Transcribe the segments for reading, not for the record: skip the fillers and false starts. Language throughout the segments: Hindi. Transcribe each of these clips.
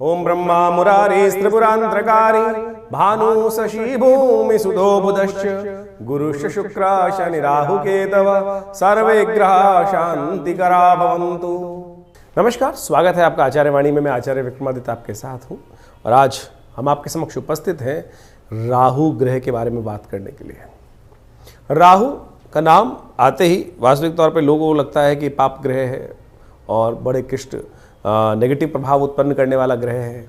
ओम ब्रह्मा मुरारी त्रिपुरांतरकारी भानु शशि भूमि सुधो बुधश्च गुरुश्च शुक्र शनि राहु केतव सर्वे ग्रह शांतिकरा भवन्तु। नमस्कार, स्वागत है आपका आचार्य वाणी में। मैं आचार्य विक्रमादित्य आपके साथ हूं और आज हम आपके समक्ष उपस्थित हैं राहु ग्रह के बारे में बात करने के लिए। राहु का नाम आते ही वास्तविक तौर पे लोगों को लगता है कि पाप ग्रह है और बड़े कष्ट नेगेटिव प्रभाव उत्पन्न करने वाला ग्रह है,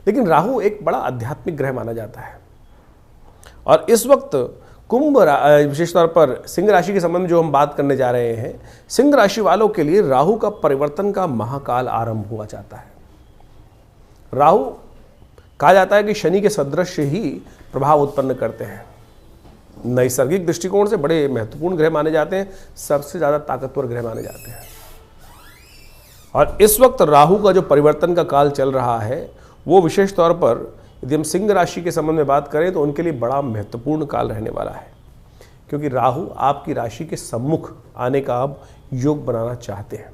लेकिन राहु एक बड़ा आध्यात्मिक ग्रह माना जाता है। और इस वक्त कुंभ विशेष तौर पर सिंह राशि के संबंध में जो हम बात करने जा रहे हैं, सिंह राशि वालों के लिए राहु का परिवर्तन का महाकाल आरंभ हुआ जाता है। राहु कहा जाता है कि शनि के सदृश ही प्रभाव उत्पन्न करते हैं। नैसर्गिक दृष्टिकोण से बड़े महत्वपूर्ण ग्रह माने जाते हैं, सबसे ज्यादा ताकतवर ग्रह माने जाते हैं। और इस वक्त राहु का जो परिवर्तन का काल चल रहा है वो विशेष तौर पर यदि हम सिंह राशि के संबंध में बात करें तो उनके लिए बड़ा महत्वपूर्ण काल रहने वाला है, क्योंकि राहु आपकी राशि के सम्मुख आने का अब योग बनाना चाहते हैं।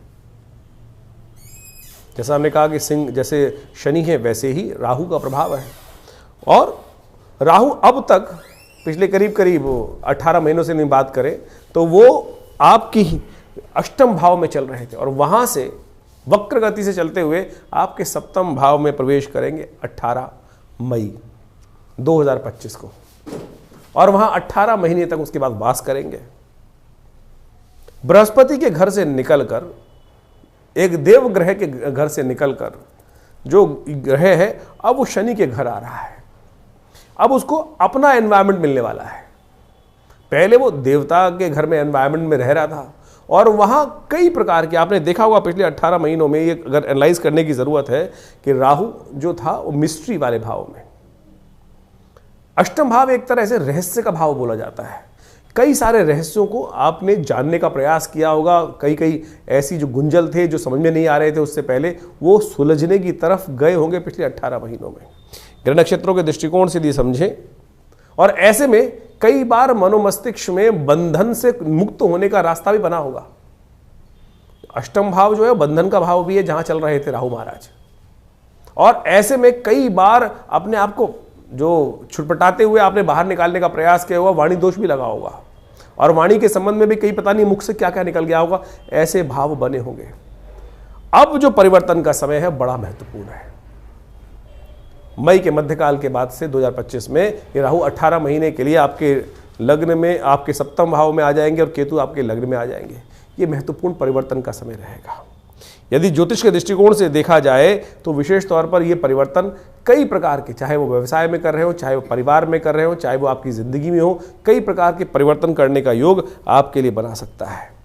जैसा हमने कहा कि सिंह जैसे शनि है वैसे ही राहु का प्रभाव है। और राहु अब तक पिछले करीब 18 महीनों से नहीं बात करें तो वो आपकी अष्टम भाव में चल रहे थे और वहां से वक्र गति से चलते हुए आपके सप्तम भाव में प्रवेश करेंगे 18 मई 2025 को, और वहां 18 महीने तक उसके बाद वास करेंगे। बृहस्पति के घर से निकलकर, एक देव ग्रह के घर से निकलकर जो ग्रह है अब वो शनि के घर आ रहा है। अब उसको अपना एनवायरनमेंट मिलने वाला है। पहले वो देवता के घर में एनवायरनमेंट में रह रहा था और वहां कई प्रकार के, आपने देखा होगा पिछले 18 महीनों में, ये अगर एनालाइज करने की जरूरत है कि राहु जो था वो मिस्ट्री वाले भाव में। अष्टम भाव एक तरह से रहस्य का भाव बोला जाता है। कई सारे रहस्यों को आपने जानने का प्रयास किया होगा। कई ऐसी जो गुंजल थे जो समझ में नहीं आ रहे थे उससे पहले, वो सुलझने की तरफ गए होंगे पिछले 18 महीनों में। ग्रह नक्षत्रों के दृष्टिकोण से यदि समझें, और ऐसे में कई बार मनोमस्तिष्क में बंधन से मुक्त होने का रास्ता भी बना होगा। अष्टम भाव जो है बंधन का भाव भी है, जहां चल रहे थे राहु महाराज। और ऐसे में कई बार अपने आप को जो छुटपटाते हुए आपने बाहर निकालने का प्रयास किया होगा, वाणी दोष भी लगा होगा और वाणी के संबंध में भी कई पता नहीं मुख से क्या क्या निकल गया होगा, ऐसे भाव बने होंगे। अब जो परिवर्तन का समय है बड़ा महत्वपूर्ण है। मई के मध्यकाल के बाद से 2025 में ये राहु 18 महीने के लिए आपके लग्न में, आपके सप्तम भाव में आ जाएंगे और केतु आपके लग्न में आ जाएंगे। ये महत्वपूर्ण परिवर्तन का समय रहेगा। यदि ज्योतिष के दृष्टिकोण से देखा जाए तो विशेष तौर पर ये परिवर्तन कई प्रकार के, चाहे वो व्यवसाय में कर रहे हो, चाहे वो परिवार में कर रहे हो, चाहे वो आपकी जिंदगी में हो, कई प्रकार के परिवर्तन करने का योग आपके लिए बना सकता है।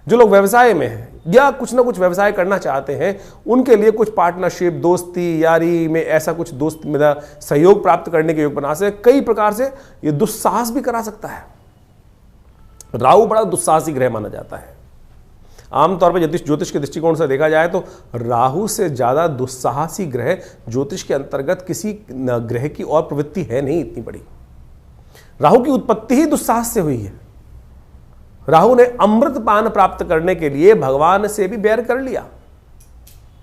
जो लोग व्यवसाय में हैं या कुछ ना कुछ व्यवसाय करना चाहते हैं, उनके लिए कुछ पार्टनरशिप, दोस्ती, यारी में ऐसा कुछ दोस्त मेरा सहयोग प्राप्त करने के योग बना सकते। कई प्रकार से ये दुस्साहस भी करा सकता है। राहु बड़ा दुस्साहसी ग्रह माना जाता है। आमतौर पर ज्योतिष के दृष्टिकोण से देखा जाए तो राहु से ज्यादा दुस्साहसी ग्रह ज्योतिष के अंतर्गत किसी ग्रह की और प्रवृत्ति है नहीं इतनी बड़ी। राहु की उत्पत्ति ही दुस्साहस से हुई है। राहु ने अमृत पान प्राप्त करने के लिए भगवान से भी बैर कर लिया।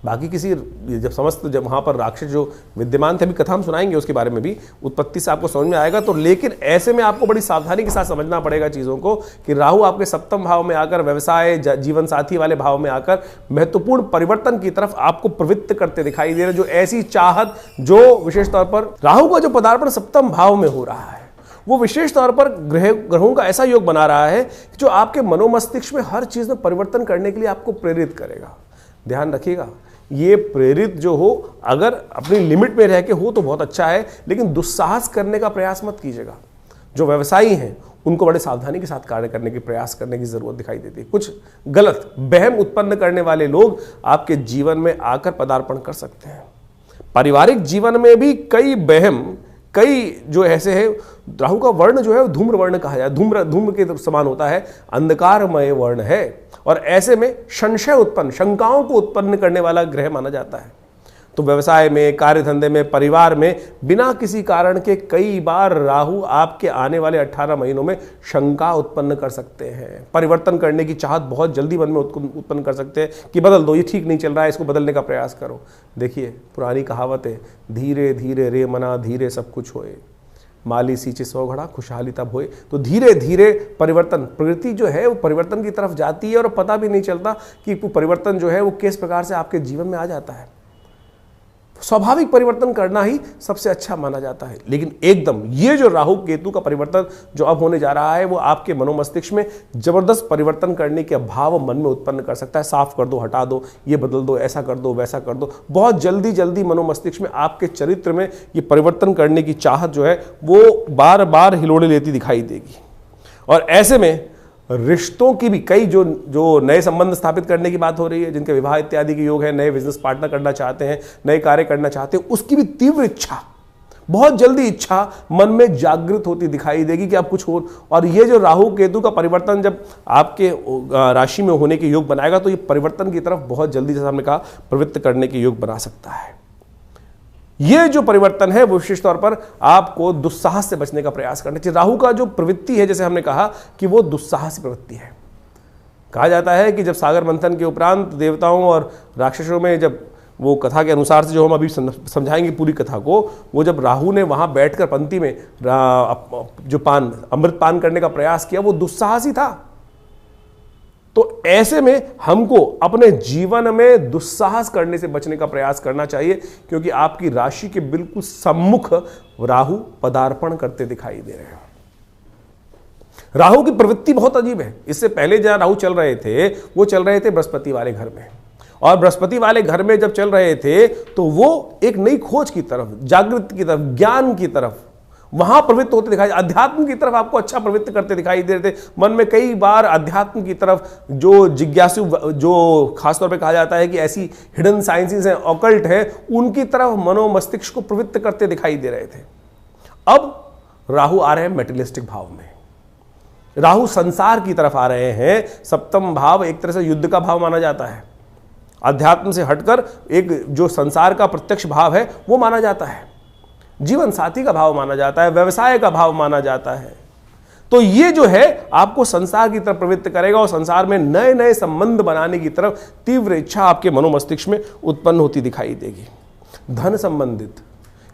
बाकी किसी जब वहां पर राक्षस जो विद्यमान थे, अभी कथा हम सुनाएंगे उसके बारे में भी, उत्पत्ति से आपको समझ में आएगा। तो लेकिन ऐसे में आपको बड़ी सावधानी के साथ समझना पड़ेगा चीजों को कि राहु आपके सप्तम भाव में आकर, व्यवसाय, जीवन साथी वाले भाव में आकर महत्वपूर्ण परिवर्तन की तरफ आपको प्रवृत्त करते दिखाई दे रहे। जो ऐसी चाहत, जो विशेष तौर पर राहु का जो पदार्पण सप्तम भाव में हो रहा है, वो विशेष तौर पर ग्रहों का ऐसा योग बना रहा है जो आपके मनोमस्तिष्क में हर चीज में परिवर्तन करने के लिए आपको प्रेरित करेगा। ध्यान रखिएगा, ये प्रेरित जो हो, अगर अपनी लिमिट में रह के हो तो बहुत अच्छा है, लेकिन दुस्साहस करने का प्रयास मत कीजिएगा। जो व्यवसायी हैं उनको बड़े सावधानी के साथ कार्य करने की प्रयास करने की जरूरत दिखाई देती है। कुछ गलत बहम उत्पन्न करने वाले लोग आपके जीवन में आकर पदार्पण कर सकते हैं। पारिवारिक जीवन में भी कई बहम, कई जो ऐसे है, राहु का वर्ण जो है धूम्र वर्ण कहा जाए, धूम्र के समान होता है, अंधकारमय वर्ण है और ऐसे में संशय उत्पन्न, शंकाओं को उत्पन्न करने वाला ग्रह माना जाता है। तो व्यवसाय में, कार्य धंधे में, परिवार में बिना किसी कारण के कई बार राहु आपके आने वाले 18 महीनों में शंका उत्पन्न कर सकते हैं। परिवर्तन करने की चाहत बहुत जल्दी मन में उत्पन्न कर सकते हैं कि बदल दो, ये ठीक नहीं चल रहा है, इसको बदलने का प्रयास करो। देखिए पुरानी कहावत है, धीरे धीरे रे मना धीरे सब कुछ होए, माली सींचे 100 घड़ा खुशहाली तब होए। तो धीरे धीरे परिवर्तन, प्रकृति जो है वो परिवर्तन की तरफ जाती है और पता भी नहीं चलता कि वो परिवर्तन जो है वो किस प्रकार से आपके जीवन में आ जाता है। स्वाभाविक परिवर्तन करना ही सबसे अच्छा माना जाता है। लेकिन एकदम ये जो राहु केतु का परिवर्तन जो अब होने जा रहा है वो आपके मनोमस्तिष्क में जबरदस्त परिवर्तन करने के भाव मन में उत्पन्न कर सकता है। साफ कर दो, हटा दो, ये बदल दो, ऐसा कर दो, वैसा कर दो। बहुत जल्दी जल्दी मनोमस्तिष्क में आपके चरित्र में ये परिवर्तन करने की चाहत जो है वो बार बार हिलोड़े लेती दिखाई देगी। और ऐसे में रिश्तों की भी कई जो नए संबंध स्थापित करने की बात हो रही है, जिनके विवाह इत्यादि के योग है, नए बिजनेस पार्टनर करना चाहते हैं, नए कार्य करना चाहते हैं, उसकी भी तीव्र इच्छा, बहुत जल्दी इच्छा मन में जागृत होती दिखाई देगी कि अब कुछ हो। और ये जो राहु केतु का परिवर्तन जब आपके राशि में होने के योग बनाएगा तो ये परिवर्तन की तरफ बहुत जल्दी, जैसा हमने कहा, प्रवृत्त करने के योग बना सकता है। ये जो परिवर्तन है वो विशेष तौर पर आपको दुस्साहस से बचने का प्रयास करना चाहिए। राहु का जो प्रवृत्ति है, जैसे हमने कहा कि वो दुस्साहसी प्रवृत्ति है। कहा जाता है कि जब सागर मंथन के उपरांत देवताओं और राक्षसों में, जब वो कथा के अनुसार से जो हम अभी समझाएंगे पूरी कथा को, वो जब राहु ने वहां बैठकर पंक्ति में जो अमृत पान करने का प्रयास किया वो दुस्साहसी था। तो ऐसे में हमको अपने जीवन में दुस्साहस करने से बचने का प्रयास करना चाहिए, क्योंकि आपकी राशि के बिल्कुल सम्मुख राहु पदार्पण करते दिखाई दे रहे हैं। राहु की प्रवृत्ति बहुत अजीब है। इससे पहले जहां राहु चल रहे थे वो चल रहे थे बृहस्पति वाले घर में, और बृहस्पति वाले घर में जब चल रहे थे तो वो एक नई खोज की तरफ, जागृति की तरफ, ज्ञान की तरफ वहां प्रवृत्त होते दिखाई, अध्यात्म की तरफ आपको अच्छा प्रवृत्त करते दिखाई दे रहे थे। मन में कई बार अध्यात्म की तरफ जो जिज्ञासु, जो खासतौर पे कहा जाता है कि ऐसी हिडन साइंसेस हैं, ऑकल्ट है, उनकी तरफ मनोमस्तिष्क को प्रवृत्त करते दिखाई दे रहे थे। अब राहु आ रहे हैं मेटेरियलिस्टिक भाव में, राहु संसार की तरफ आ रहे हैं। सप्तम भाव एक तरह से युद्ध का भाव माना जाता है, अध्यात्म से हटकर एक जो संसार का प्रत्यक्ष भाव है वो माना जाता है, जीवन साथी का भाव माना जाता है, व्यवसाय का भाव माना जाता है। तो ये जो है आपको संसार की तरफ प्रवृत्त करेगा और संसार में नए नए संबंध बनाने की तरफ तीव्र इच्छा आपके मनोमस्तिष्क में उत्पन्न होती दिखाई देगी। धन संबंधित,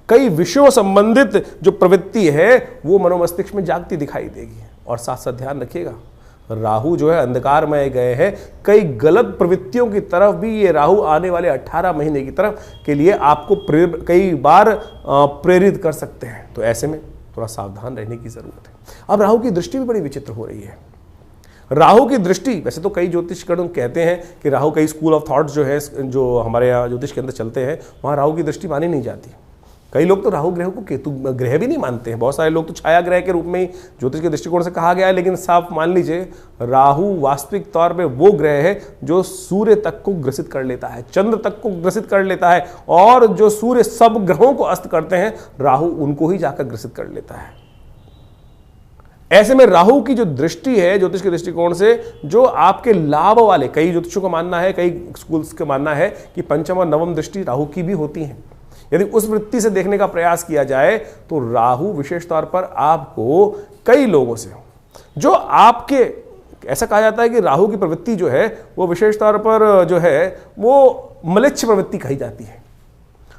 कई विषयों संबंधित जो प्रवृत्ति है वो मनोमस्तिष्क में जागती दिखाई देगी। और साथ साथ ध्यान रखिएगा, राहु जो है अंधकारमय गए हैं, कई गलत प्रवृत्तियों की तरफ भी ये राहु आने वाले 18 महीने की तरफ के लिए आपको कई बार प्रेरित कर सकते हैं। तो ऐसे में थोड़ा सावधान रहने की जरूरत है। अब राहु की दृष्टि भी बड़ी विचित्र हो रही है। राहु की दृष्टि, वैसे तो कई ज्योतिषगण कहते हैं कि राहु, कई स्कूल ऑफ थॉट्स जो है जो हमारे यहाँ ज्योतिष के अंदर चलते हैं, वहाँ राहु की दृष्टि मानी नहीं जाती। कई लोग तो राहु ग्रह को केतु ग्रह भी नहीं मानते हैं। बहुत सारे लोग तो छाया ग्रह के रूप में ही ज्योतिष के दृष्टिकोण से कहा गया है। लेकिन साफ मान लीजिए, राहु वास्तविक तौर पे वो ग्रह है जो सूर्य तक को ग्रसित कर लेता है, चंद्र तक को ग्रसित कर लेता है, और जो सूर्य सब ग्रहों को अस्त करते हैं, राहु उनको ही जाकर ग्रसित कर लेता है। ऐसे में राहु की जो दृष्टि है ज्योतिष के दृष्टिकोण से, जो आपके लाभ वाले, कई ज्योतिषों का मानना है, कई स्कूल्स का मानना है कि पंचम और नवम दृष्टि राहु की भी होती है। यदि उस वृत्ति से देखने का प्रयास किया जाए तो राहु विशेष तौर पर आपको कई लोगों से, जो आपके, ऐसा कहा जाता है कि राहु की प्रवृत्ति जो है वो विशेष तौर पर जो है वो मलेच्छ प्रवृत्ति कही जाती है।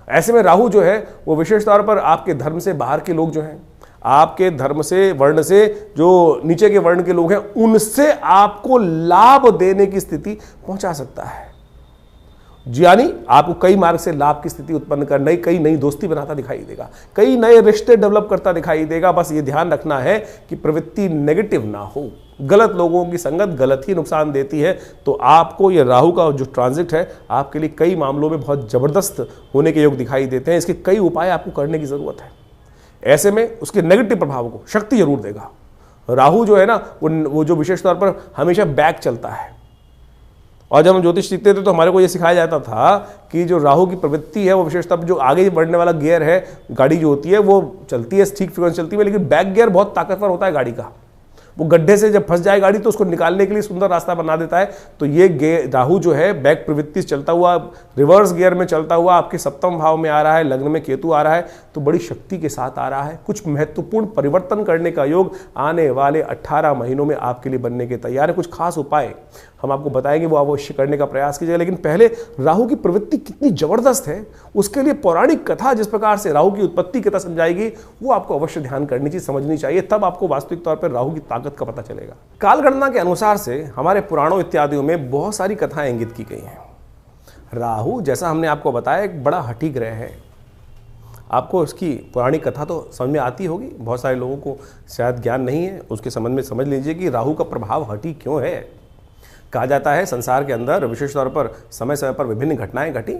ऐसे में राहु जो है वो विशेष तौर पर आपके धर्म से बाहर के लोग जो हैं, आपके धर्म से, वर्ण से जो नीचे के वर्ण के लोग हैं, उनसे आपको लाभ देने की स्थिति पहुंचा सकता है। यानी आपको कई मार्ग से लाभ की स्थिति उत्पन्न कर, कई नई दोस्ती बनाता दिखाई देगा, कई नए रिश्ते डेवलप करता दिखाई देगा। बस ये ध्यान रखना है कि प्रवृत्ति नेगेटिव ना हो। गलत लोगों की संगत गलत ही नुकसान देती है। तो आपको ये राहु का जो ट्रांजिट है आपके लिए कई मामलों में बहुत जबरदस्त होने के योग दिखाई देते हैं। इसके कई उपाय आपको करने की जरूरत है। ऐसे में उसके नेगेटिव प्रभाव को शक्ति जरूर देगा। राहु जो है ना, वो जो विशेष तौर पर हमेशा बैक चलता है। और जब हम ज्योतिष सीखते थे तो हमारे को ये सिखाया जाता था कि जो राहु की प्रवृत्ति है वो विशेषतः जो आगे बढ़ने वाला गियर है, गाड़ी जो होती है वो चलती है, ठीक फ्रीक्वेंसी चलती है, लेकिन बैक गियर बहुत ताकतवर होता है गाड़ी का। वो गड्ढे से जब फंस जाए गाड़ी तो उसको निकालने के लिए सुंदर रास्ता बना देता है। तो ये राहु जो है बैक प्रवृत्ति से चलता हुआ, रिवर्स गियर में चलता हुआ आपके सप्तम भाव में आ रहा है, लग्न में केतु आ रहा है, तो बड़ी शक्ति के साथ आ रहा है। कुछ महत्वपूर्ण परिवर्तन करने का योग आने वाले 18 महीनों में आपके लिए बनने के तैयार है। कुछ खास उपाय हम आपको बताएंगे, वो अवश्य करने का प्रयास कीजिएगा। लेकिन पहले राहु की प्रवृत्ति कितनी जबरदस्त है, उसके लिए पौराणिक कथा जिस प्रकार से राहु की उत्पत्ति कथा समझाएगी, वो आपको अवश्य ध्यान करनी चाहिए, समझनी चाहिए, तब आपको वास्तविक तौर पर राहु की ताकत का पता चलेगा। कालगणना के अनुसार से हमारे पुराणों इत्यादियों में बहुत सारी कथाएं इंगित की गई हैं। राहु, जैसा हमने आपको बताया, एक बड़ा हठी ग्रह है। आपको इसकी पुरानी कथा तो समझ में आती होगी, बहुत सारे लोगों को शायद ज्ञान नहीं है, उसके संबंध में समझ लीजिए कि राहु का प्रभाव हठी क्यों है। कहा जाता है संसार के अंदर विशेष तौर पर समय समय पर विभिन्न घटनाएं घटी।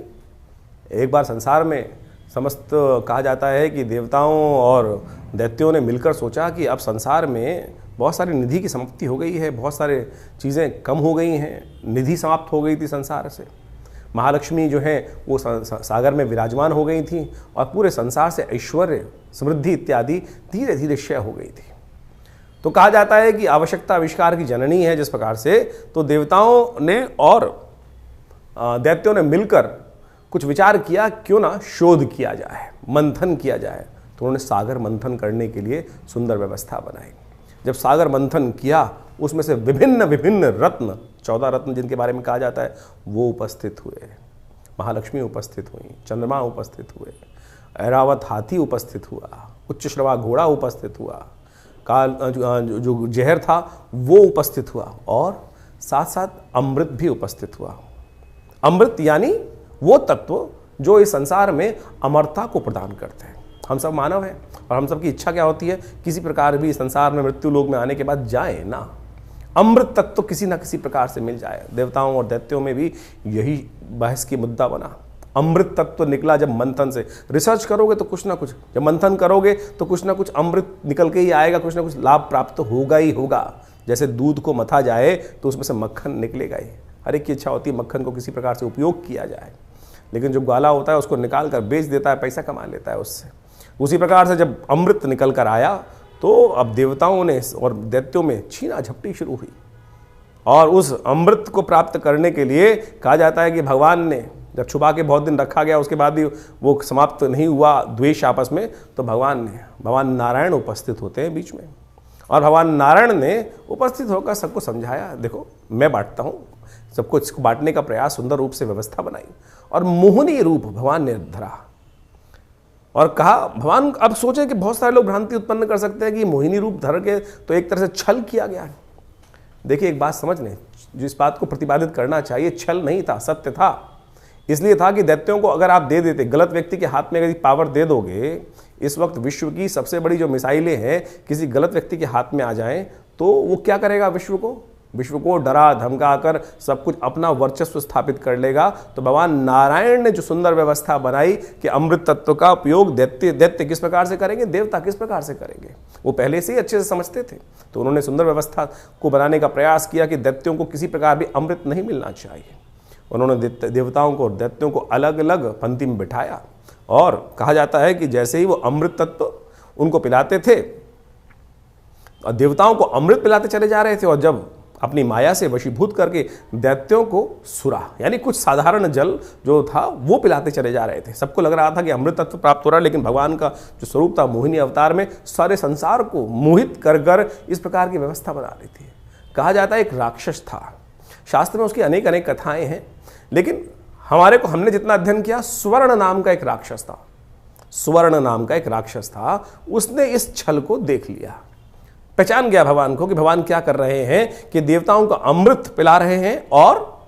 एक बार संसार में समस्त कहा जाता है कि देवताओं और दैत्यों ने मिलकर सोचा कि अब संसार में बहुत सारी निधि की समाप्ति हो गई है, बहुत सारे चीज़ें कम हो गई हैं, निधि समाप्त हो गई थी संसार से। महालक्ष्मी जो है वो सागर में विराजमान हो गई थी और पूरे संसार से ऐश्वर्य, समृद्धि इत्यादि धीरे धीरे क्षय हो गई थी। तो कहा जाता है कि आवश्यकता आविष्कार की जननी है। जिस प्रकार से तो देवताओं ने और दैत्यों ने मिलकर कुछ विचार किया, क्यों ना शोध किया जाए, मंथन किया जाए। तो उन्होंने सागर मंथन करने के लिए सुंदर व्यवस्था बनाई। जब सागर मंथन किया, उसमें से विभिन्न विभिन्न रत्न, 14 रत्न जिनके बारे में कहा जाता है, वो उपस्थित हुए। महालक्ष्मी उपस्थित हुई, चंद्रमा उपस्थित हुए, ऐरावत हाथी उपस्थित हुआ, उच्च श्रवा घोड़ा उपस्थित हुआ, काल जो जहर था वो उपस्थित हुआ, और साथ साथ अमृत भी उपस्थित हुआ। अमृत यानी वो तत्व जो इस संसार में अमरता को प्रदान करते हैं। हम सब मानव हैं और हम सब की इच्छा क्या होती है, किसी प्रकार भी संसार में मृत्यु लोक में आने के बाद जाए ना, अमृत तत्व किसी ना किसी प्रकार से मिल जाए। देवताओं और दैत्यों में भी यही बहस की मुद्दा बना। अमृत तत्व निकला जब मंथन से, रिसर्च करोगे तो कुछ ना कुछ, जब मंथन करोगे तो कुछ ना कुछ अमृत निकल के ही आएगा, कुछ ना कुछ लाभ प्राप्त होगा ही होगा। जैसे दूध को मथा जाए तो उसमें से मक्खन निकलेगा ही। हर एक की इच्छा होती है मक्खन को किसी प्रकार से उपयोग किया जाए, लेकिन जो ग्वाला होता है उसको निकाल कर बेच देता है, पैसा कमा लेता है उससे। उसी प्रकार से जब अमृत निकल कर आया तो अब देवताओं ने और दैत्यों में छीना झपटी शुरू हुई, और उस अमृत को प्राप्त करने के लिए कहा जाता है कि भगवान ने जब छुपा के बहुत दिन रखा गया, उसके बाद भी वो समाप्त नहीं हुआ द्वेष आपस में, तो भगवान नारायण उपस्थित होते हैं बीच में, और भगवान नारायण ने उपस्थित होकर सबको समझाया, देखो मैं बांटता हूँ, सबको इसको बांटने का प्रयास, सुंदर रूप से व्यवस्था बनाई, और मोहिनी रूप भगवान ने धरा और कहा, भगवान अब सोचे कि बहुत सारे लोग भ्रांति उत्पन्न कर सकते हैं कि मोहिनी रूप धर के तो एक तरह से छल किया गया। देखिए एक बात समझ लें, जो इस बात को प्रतिपादित करना चाहिए, छल नहीं था, सत्य था। इसलिए था कि दैत्यों को अगर आप दे देते, गलत व्यक्ति के हाथ में अगर पावर दे दोगे, इस वक्त विश्व की सबसे बड़ी जो मिसाइलें हैं किसी गलत व्यक्ति के हाथ में आ जाएं, तो वो क्या करेगा, विश्व को डरा धमका कर सब कुछ अपना वर्चस्व स्थापित कर लेगा। तो भगवान नारायण ने जो सुंदर व्यवस्था बनाई कि अमृत तत्व का उपयोग दैत्य किस प्रकार से करेंगे, देवता किस प्रकार से करेंगे, वो पहले से ही अच्छे से समझते थे। तो उन्होंने सुंदर व्यवस्था को बनाने का प्रयास किया कि दैत्यों को किसी प्रकार भी अमृत नहीं मिलना चाहिए। उन्होंने देवताओं को और दैत्यों को अलग अलग पंक्ति में बिठाया, और कहा जाता है कि जैसे ही वो अमृत तत्व उनको पिलाते थे, और देवताओं को अमृत पिलाते चले जा रहे थे, और जब अपनी माया से वशीभूत करके दैत्यों को सुरा यानी कुछ साधारण जल जो था वो पिलाते चले जा रहे थे। सबको लग रहा था कि अमृत तत्व प्राप्त हो रहा है, लेकिन भगवान का जो स्वरूप था मोहिनी अवतार में सारे संसार को मोहित कर कर इस प्रकार की व्यवस्था बना रही थी। कहा जाता है एक राक्षस था, शास्त्र में उसकी अनेक अनेक कथाएं हैं, लेकिन हमने जितना अध्ययन किया, स्वर्ण नाम का एक राक्षस था। उसने इस छल को देख लिया, पहचान गया भगवान को कि भगवान क्या कर रहे हैं कि देवताओं को अमृत पिला रहे हैं, और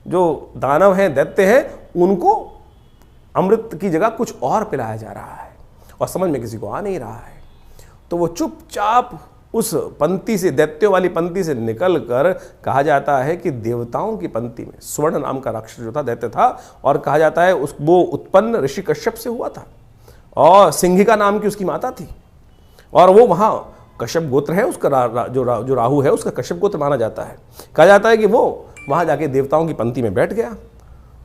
जो दानव हैं, दैत्य हैं, उनको अमृत की जगह कुछ और पिलाया जा रहा है, और समझ में किसी को आ नहीं रहा है। तो वो चुपचाप उस पंक्ति से, दैत्यों वाली पंक्ति से निकल कर, कहा जाता है कि देवताओं की पंक्ति में स्वर्ण नाम का राक्षस जो था, दैत्य था, और कहा जाता है वो उत्पन्न ऋषि कश्यप से हुआ था, और सिंहिका नाम की उसकी माता थी, और वो वहां कश्यप गोत्र है उसका, जो राहु है उसका कश्यप गोत्र माना जाता है। कहा जाता है कि वो वहां जाके देवताओं की पंक्ति में बैठ गया,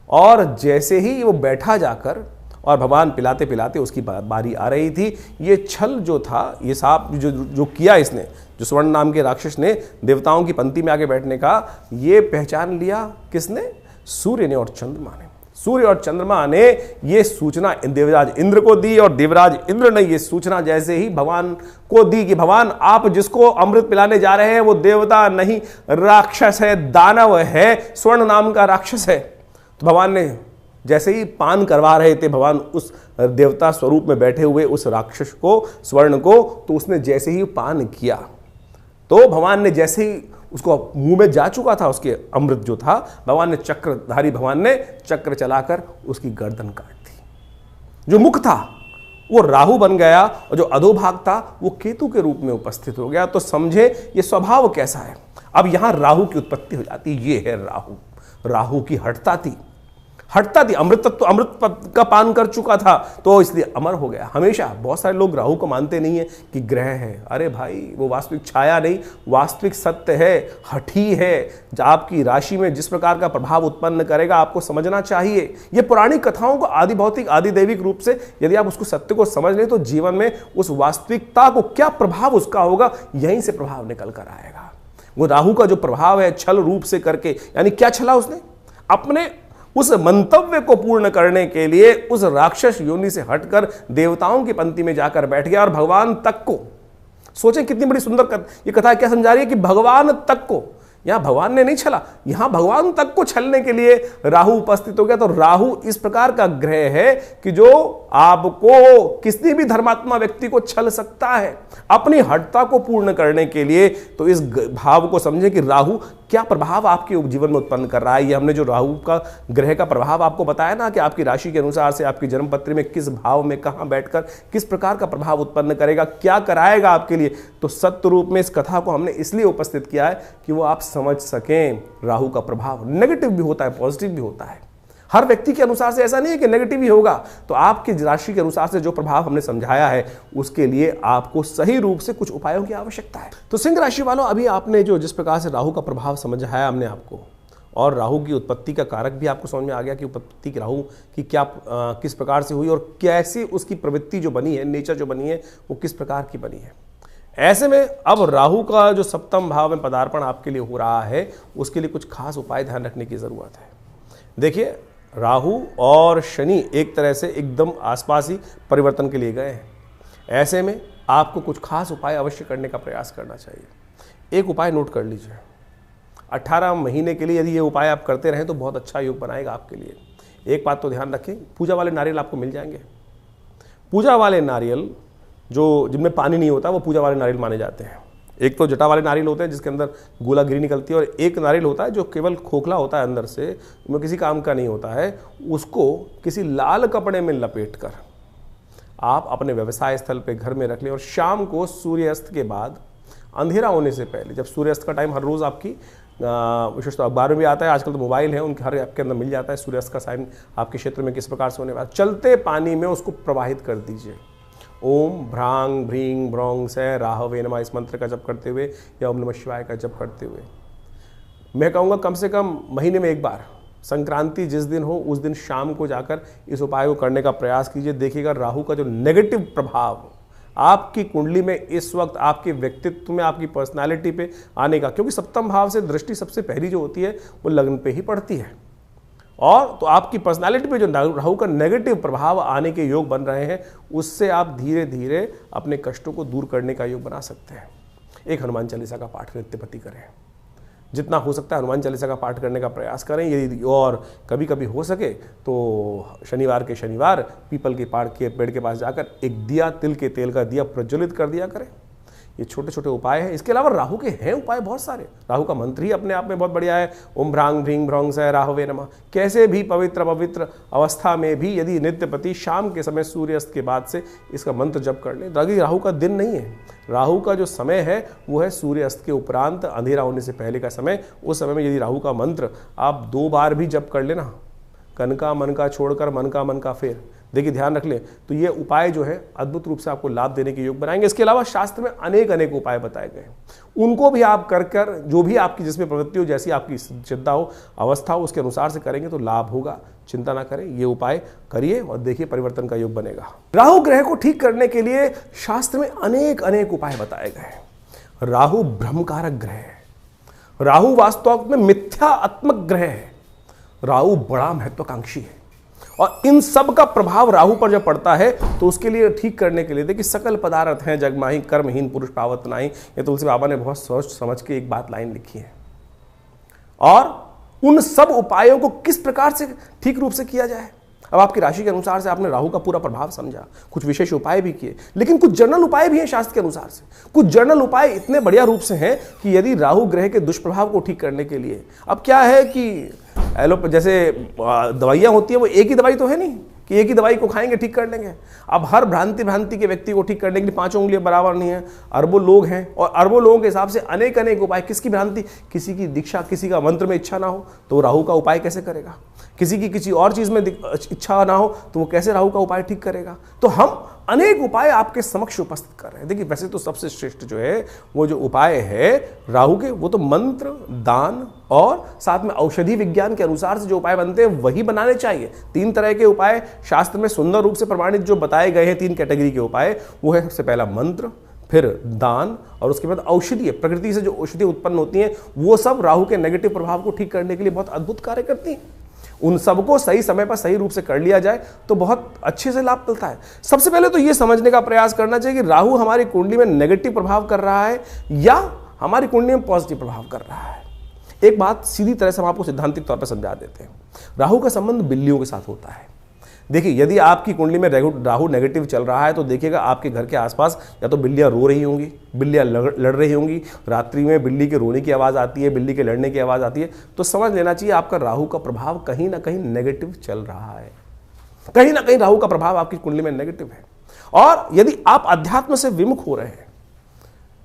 और जैसे ही वो बैठा जाकर और भगवान पिलाते पिलाते उसकी बारी आ रही थी। ये छल जो था, ये सांप जो किया इसने, जो स्वर्ण नाम के राक्षस ने देवताओं की पंक्ति में आके बैठने का, ये पहचान लिया किसने? सूर्य ने और चंद्रमा ने। सूर्य और चंद्रमा ने ये सूचना देवराज इंद्र को दी, और देवराज इंद्र ने ये सूचना जैसे ही भगवान को दी कि भगवान आप जिसको अमृत पिलाने जा रहे हैं वो देवता नहीं, राक्षस है, दानव है, स्वर्ण नाम का राक्षस है। तो भगवान ने जैसे ही पान करवा रहे थे भगवान उस देवता स्वरूप में बैठे हुए उस राक्षस को, स्वर्ण को, तो उसने जैसे ही पान किया तो भगवान ने जैसे ही उसको मुंह में जा चुका था उसके अमृत जो था, भगवान ने चक्रधारी भगवान ने चक्र चलाकर उसकी गर्दन काट दी। जो मुख था वो राहु बन गया और जो अधोभाग था वो केतु के रूप में उपस्थित हो गया। तो समझे ये स्वभाव कैसा है। अब यहां राहु की उत्पत्ति हो जाती, ये है राहु। राहु की हठता थी, अमृत तत्व, अमृत का पान कर चुका था तो इसलिए अमर हो गया। हमेशा बहुत सारे लोग राहु को मानते नहीं है कि ग्रह है। अरे भाई वो वास्तविक छाया नहीं, वास्तविक सत्य है, हठी है। आपकी राशि में जिस प्रकार का प्रभाव उत्पन्न करेगा आपको समझना चाहिए। ये पुरानी कथाओं को आदि भौतिक आदि दैविक रूप से यदि आप उसको सत्य को समझ लें तो जीवन में उस वास्तविकता को क्या प्रभाव उसका होगा, यहीं से प्रभाव निकल कर आएगा। वो राहु का जो प्रभाव है छल रूप से करके, यानी क्या छला उसने? अपने उस मंतव्य को पूर्ण करने के लिए उस राक्षस योनि से हटकर देवताओं की पंक्ति में जाकर बैठ गया और भगवान तक को, सोचें कितनी बड़ी सुंदर ये कथा क्या समझा रही है कि भगवान तक को, यहां भगवान ने नहीं छला, यहां भगवान तक को छलने के लिए राहु उपस्थित हो गया। तो राहु इस प्रकार का ग्रह है कि जो आपको, किसी भी धर्मात्मा व्यक्ति को छल सकता है अपनी हठता को पूर्ण करने के लिए। तो इस भाव को समझें कि राहु क्या प्रभाव आपके जीवन में उत्पन्न कर रहा है। ये हमने जो राहु का ग्रह का प्रभाव आपको बताया ना कि आपकी राशि के अनुसार से आपकी जन्मपत्री में किस भाव में कहां बैठकर किस प्रकार का प्रभाव उत्पन्न करेगा, क्या कराएगा आपके लिए। तो सत्य रूप में इस कथा को हमने इसलिए उपस्थित किया है कि वो आप समझ सकें। राहु का प्रभाव नेगेटिव भी होता है, पॉजिटिव भी होता है। हर व्यक्ति के अनुसार से ऐसा नहीं है कि नेगेटिव ही होगा। तो आपकी राशि के अनुसार से जो प्रभाव हमने समझाया है उसके लिए आपको सही रूप से कुछ उपायों की आवश्यकता है। तो सिंह राशि वालों, अभी आपने जो जिस प्रकार से राहु का प्रभाव समझाया हमने आपको, और राहु की उत्पत्ति का कारक भी आपको समझ में आ गया कि उत्पत्ति राहु की क्या किस प्रकार से हुई और कैसे उसकी प्रवृत्ति जो बनी है, नेचर जो बनी है वो किस प्रकार की बनी है। ऐसे में अब राहु का जो सप्तम भाव में पदार्पण आपके लिए हो रहा है उसके लिए कुछ खास उपाय ध्यान रखने की जरूरत है। देखिए, राहु और शनि एक तरह से एकदम आसपास ही परिवर्तन के लिए गए हैं। ऐसे में आपको कुछ खास उपाय अवश्य करने का प्रयास करना चाहिए। एक उपाय नोट कर लीजिए, 18 महीने के लिए यदि ये उपाय आप करते रहें तो बहुत अच्छा योग बनाएगा आपके लिए। एक बात तो ध्यान रखें, पूजा वाले नारियल आपको मिल जाएंगे। पूजा वाले नारियल जो जिनमें पानी नहीं होता वो पूजा वाले नारियल माने जाते हैं। एक तो जटा वाले नारियल होते हैं जिसके अंदर गोलागिरी निकलती है, और एक नारियल होता है जो केवल खोखला होता है अंदर से, वो किसी काम का नहीं होता है। उसको किसी लाल कपड़े में लपेटकर आप अपने व्यवसाय स्थल पे घर में रख लें, और शाम को सूर्यास्त के बाद अंधेरा होने से पहले, जब सूर्यास्त का टाइम हर रोज़ आपकी विशेषतः अखबार में भी आता है, आजकल तो मोबाइल है उनके हर ऐप के अंदर मिल जाता है सूर्यास्त का साइन आपके क्षेत्र में किस प्रकार से होने वाला, चलते पानी में उसको प्रवाहित कर दीजिए। ओम भ्रांग भ्रींग भ्रौंग से राहवे नमः इस मंत्र का जप करते हुए या ओम नमः शिवाय का जप करते हुए, मैं कहूँगा कम से कम महीने में एक बार, संक्रांति जिस दिन हो उस दिन शाम को जाकर इस उपाय को करने का प्रयास कीजिए। देखिएगा राहु का जो नेगेटिव प्रभाव आपकी कुंडली में इस वक्त आपके व्यक्तित्व में, आपकी पर्सनालिटी पे आने का, क्योंकि सप्तम भाव से दृष्टि सबसे पहली जो होती है वो लग्न पे ही पड़ती है, और तो आपकी पर्सनालिटी पे जो राहु का नेगेटिव प्रभाव आने के योग बन रहे हैं उससे आप धीरे धीरे अपने कष्टों को दूर करने का योग बना सकते हैं। एक हनुमान चालीसा का पाठ नित्यपति करें, जितना हो सकता है हनुमान चालीसा का पाठ करने का प्रयास करें। यदि और कभी कभी हो सके तो शनिवार के शनिवार पीपल के पेड़ के पास जाकर एक दिया, तिल के तेल का दिया प्रज्वलित कर दिया करें। ये छोटे छोटे उपाय हैं। इसके अलावा राहु के हैं उपाय बहुत सारे। राहु का मंत्र ही अपने आप में बहुत बढ़िया है, ओम भ्रांग भ्रींग भ्रौंग से राहवे नमः। कैसे भी पवित्र अवस्था में भी यदि नित्यपति शाम के समय सूर्यास्त के बाद से इसका मंत्र जप कर ले। राहु का दिन नहीं है, राहु का जो समय है वो है सूर्यास्त के उपरांत, अंधेरा होने से पहले का समय। उस समय में यदि राहु का मंत्र आप 2 बार भी जप कर लेना, कन का मन का छोड़कर मन का फेर, देखिए ध्यान रख लें, तो ये उपाय जो है अद्भुत रूप से आपको लाभ देने के योग बनाएंगे। इसके अलावा शास्त्र में अनेक अनेक उपाय बताए गए हैं, उनको भी आप कर कर जो भी आपकी जिसमें प्रवृत्ति हो, जैसी आपकी चिंता हो, अवस्था हो, उसके अनुसार से करेंगे तो लाभ होगा। चिंता ना करें, ये उपाय करिए और देखिए परिवर्तन का योग बनेगा। राहु ग्रह को ठीक करने के लिए शास्त्र में अनेक अनेक उपाय बताए गए हैं। राहु भ्रमकारक ग्रह है, राहु वास्तव में मिथ्यात्मक ग्रह है, राहु बड़ा महत्वाकांक्षी है और इन सब का प्रभाव राहु पर जब पड़ता है तो उसके लिए ठीक करने के लिए देखिए सकल पदार्थ हैं जग माही कर्महीन पुरुष पावत नाही, ये तुलसी बाबा ने बहुत सोच समझ के एक बात लाइन लिखी है। और उन सब उपायों को किस प्रकार से ठीक रूप से किया जाए, अब आपकी राशि के अनुसार से आपने राहु का पूरा प्रभाव समझा, कुछ विशेष उपाय भी किए, लेकिन कुछ जनरल उपाय भी हैं शास्त्र के अनुसार से। कुछ जनरल उपाय इतने बढ़िया रूप से हैं कि यदि राहु ग्रह के दुष्प्रभाव को ठीक करने के लिए, अब क्या है कि जैसे दवाइयां होती है, वो एक ही दवाई तो है नहीं कि एक ही दवाई को खाएंगे ठीक कर लेंगे। अब हर भ्रांति के व्यक्ति को ठीक करने के लिए 5 उंगलियां बराबर नहीं है, अरबों लोग हैं और अरबों लोगों के हिसाब से अनेक अनेक उपाय। किसकी भ्रांति, किसी की दीक्षा, किसी का मंत्र में इच्छा ना हो तो राहु का उपाय कैसे करेगा, किसी की किसी और चीज में इच्छा ना हो तो वो कैसे राहु का उपाय ठीक करेगा। तो हम अनेक उपाय आपके समक्ष उपस्थित कर रहे हैं। देखिए वैसे तो सबसे श्रेष्ठ जो है वो जो उपाय है राहु के, वो तो मंत्र, दान और साथ में औषधि विज्ञान के अनुसार से जो उपाय बनते हैं वही बनाने चाहिए। 3 तरह के उपाय शास्त्र में सुंदर रूप से प्रमाणित जो बताए गए हैं, 3 कैटेगरी के उपाय, वो है सबसे पहला मंत्र, फिर दान और उसके बाद औषधि। प्रकृति से जो औषधि उत्पन्न होती हैं वो सब राहु के नेगेटिव प्रभाव को ठीक करने के लिए बहुत अद्भुत कार्य करती हैं। उन सबको सही समय पर सही रूप से कर लिया जाए तो बहुत अच्छे से लाभ मिलता है। सबसे पहले तो ये समझने का प्रयास करना चाहिए कि राहु हमारी कुंडली में नेगेटिव प्रभाव कर रहा है या हमारी कुंडली में पॉजिटिव प्रभाव कर रहा है। एक बात सीधी तरह से हम आपको सिद्धांतिक तौर पर समझा देते हैं। राहु का संबंध बिल्लियों के साथ होता है। देखिए यदि आपकी कुंडली में राहु नेगेटिव चल रहा है तो देखिएगा आपके घर के आसपास या तो बिल्लियां रो रही होंगी, बिल्लियां लड़ रही होंगी, रात्रि में बिल्ली के रोने की आवाज़ आती है, बिल्ली के लड़ने की आवाज़ आती है, तो समझ लेना चाहिए आपका राहु का प्रभाव कहीं ना कहीं नेगेटिव चल रहा है। कहीं ना कहीं राहु का प्रभाव आपकी कुंडली में नेगेटिव है। और यदि आप अध्यात्म से विमुख हो रहे हैं,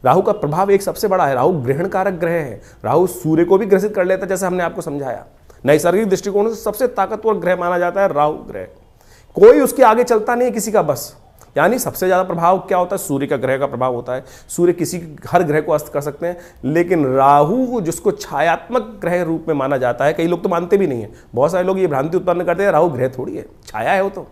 राहु का प्रभाव एक सबसे बड़ा है, राहु ग्रहण कारक ग्रह है। राहु सूर्य को भी ग्रसित कर लेता है, जैसे हमने आपको समझाया। नैसर्गिक दृष्टिकोण से सबसे ताकतवर ग्रह माना जाता है राहु ग्रह। कोई उसके आगे चलता नहीं है किसी का बस। यानी सबसे ज्यादा प्रभाव क्या होता है, सूर्य का ग्रह का प्रभाव होता है। सूर्य किसी हर ग्रह को अस्त कर सकते हैं, लेकिन राहु जिसको छायात्मक ग्रह रूप में माना जाता है, कई लोग तो मानते भी नहीं है। बहुत सारे लोग ये भ्रांति उत्पन्न करते हैं राहु ग्रह थोड़ी है, छाया है वो तो।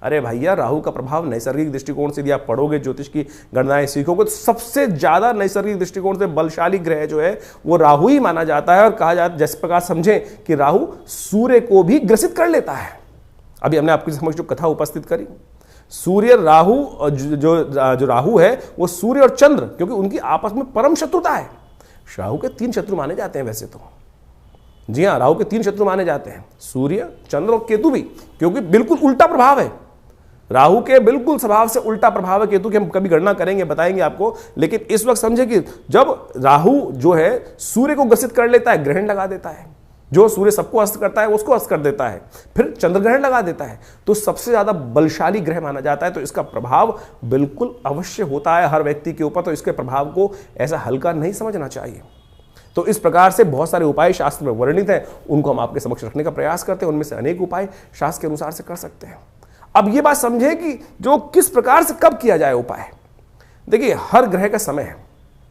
अरे भैया राहु का प्रभाव नैसर्गिक दृष्टिकोण से यदि आप पढ़ोगे, ज्योतिष की गणनाएं सीखोगे, तो सबसे ज्यादा नैसर्गिक दृष्टिकोण से बलशाली ग्रह जो है वो राहु ही माना जाता है। और कहा जाता है, जिस प्रकार समझें कि राहु सूर्य को भी ग्रसित कर लेता है। अभी हमने आपके समक्ष जो कथा उपस्थित करी, सूर्य राहु जो राहु है वो सूर्य और चंद्र, क्योंकि उनकी आपस में परम शत्रुता है। राहु के 3 शत्रु माने जाते हैं वैसे तो, जी हाँ, राहु के 3 शत्रु माने जाते हैं, सूर्य, चंद्र और केतु भी, क्योंकि बिल्कुल उल्टा प्रभाव है। राहु के बिल्कुल स्वभाव से उल्टा प्रभाव है केतु की। हम कभी गणना करेंगे, बताएंगे आपको, लेकिन इस वक्त समझे कि जब राहु जो है सूर्य को ग्रसित कर लेता है, ग्रहण लगा देता है। जो सूर्य सबको अस्त करता है उसको अस्त कर देता है, फिर चंद्र ग्रहण लगा देता है, तो सबसे ज्यादा बलशाली ग्रह माना जाता है। तो इसका प्रभाव बिल्कुल अवश्य होता है हर व्यक्ति के ऊपर। तो इसके प्रभाव को ऐसा हल्का नहीं समझना चाहिए। तो इस प्रकार से बहुत सारे उपाय शास्त्र में वर्णित हैं, उनको हम आपके समक्ष रखने का प्रयास करते हैं। उनमें से अनेक उपाय शास्त्र के अनुसार से कर सकते हैं। अब ये बात समझे कि जो किस प्रकार से कब किया जाए उपाय। देखिए हर ग्रह का समय है,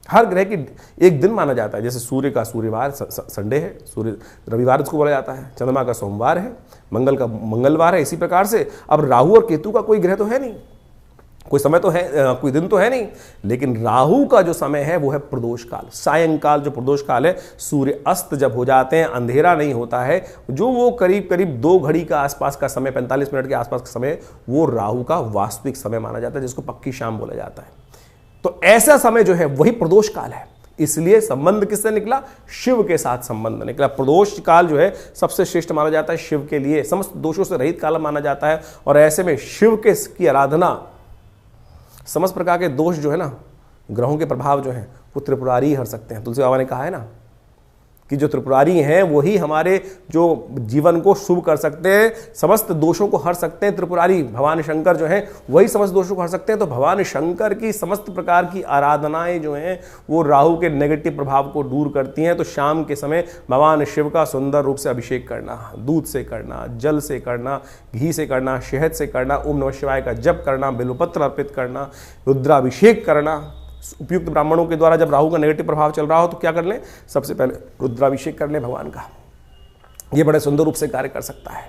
हर ग्रह की एक दिन माना जाता है। जैसे सूर्य का सूर्यवार संडे है, सूर्य रविवार उसको बोला जाता है, चंद्रमा का सोमवार है, मंगल का मंगलवार है। इसी प्रकार से अब राहु और केतु का कोई ग्रह तो है नहीं, कोई समय तो है, कोई दिन तो है नहीं, लेकिन राहु का जो समय है वो है प्रदोष काल, सायंकाल। जो प्रदोष काल है, सूर्य अस्त जब हो जाते हैं, अंधेरा नहीं होता है, जो वो करीब करीब 2 घड़ी का आसपास का समय, 45 मिनट के आसपास का समय, वो राहु का वास्तविक समय माना जाता है, जिसको पक्की शाम बोला जाता है। तो ऐसा समय जो है वही प्रदोष काल है। इसलिए संबंध किससे निकला, शिव के साथ संबंध निकला। प्रदोष काल जो है सबसे श्रेष्ठ माना जाता है शिव के लिए, समस्त दोषों से रहित काल माना जाता है। और ऐसे में शिव के की आराधना, समस्त प्रकार के दोष जो है ना, ग्रहों के प्रभाव जो है वो त्रिपुरारी हर सकते हैं। तुलसी बाबा ने कहा है ना कि जो त्रिपुरारी हैं वही हमारे जो जीवन को शुभ कर सकते हैं, समस्त दोषों को हर सकते हैं। त्रिपुरारी भगवान शंकर जो हैं वही समस्त दोषों को हर सकते हैं। तो भगवान शंकर की समस्त प्रकार की आराधनाएं जो हैं वो राहु के नेगेटिव प्रभाव को दूर करती हैं। तो शाम के समय भगवान शिव का सुंदर रूप से अभिषेक करना, दूध से करना, जल से करना, घी से करना, शहद से करना, ओम नमः शिवाय का जप करना, बेलपत्र अर्पित करना, रुद्राभिषेक करना। उपयुक्त ब्राह्मणों के द्वारा जब राहु का नेगेटिव प्रभाव चल रहा हो तो क्या कर लें, सबसे पहले रुद्राभिषेक कर लें भगवान का। ये बड़े सुंदर रूप से कार्य कर सकता है।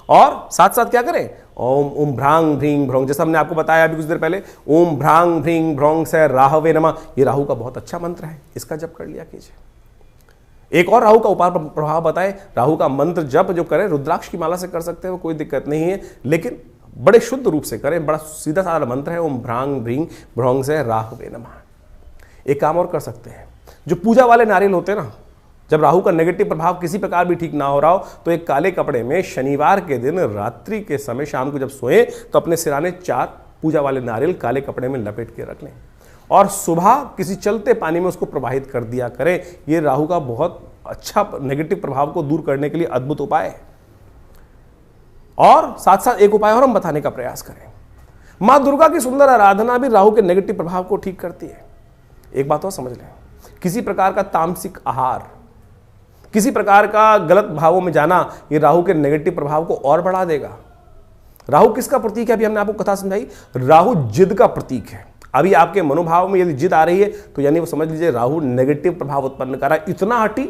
और साथ साथ क्या करें, ओम भ्रांग भ्रींग भ्रौंग, जैसा हमने आपको बताया अभी कुछ देर पहले, ओम भ्रांग भ्रींग भ्रौंग से राहवे नमः, ये राहु का बहुत अच्छा मंत्र है, इसका जप कर लिया कीजिए। एक और राहु का उपाय प्रभाव बताए, राहु का मंत्र जप जो करें रुद्राक्ष की माला से कर सकते हैं, वो कोई दिक्कत नहीं है, लेकिन बड़े शुद्ध रूप से करें। बड़ा सीधा साधा मंत्र है, ओम भ्रांग भ्रींग भ्रौंग से राहवे नमः। एक काम और कर सकते हैं, जो पूजा वाले नारियल होते हैं ना, जब राहु का नेगेटिव प्रभाव किसी प्रकार भी ठीक ना हो रहा हो तो एक काले कपड़े में शनिवार के दिन रात्रि के समय शाम को जब सोए तो अपने सिराने 4 पूजा वाले नारियल काले कपड़े में लपेट के रख लें और सुबह किसी चलते पानी में उसको प्रवाहित कर दिया करें। ये राहु का बहुत अच्छा नेगेटिव प्रभाव को दूर करने के लिए अद्भुत उपाय है। और साथ साथ एक उपाय और हम बताने का प्रयास करें, मां दुर्गा की सुंदर आराधना भी राहु के नेगेटिव प्रभाव को ठीक करती है। एक बात और समझ लें, किसी प्रकार का तामसिक आहार, किसी प्रकार का गलत भावों में जाना, ये राहु के नेगेटिव प्रभाव को और बढ़ा देगा। राहु किसका प्रतीक है, अभी हमने आपको कथा समझाई, राहु जिद का प्रतीक है। अभी आपके मनोभाव में यदि जिद आ रही है तो यानी वो समझ लीजिए राहु नेगेटिव प्रभाव उत्पन्न कर रहा है, इतना हटी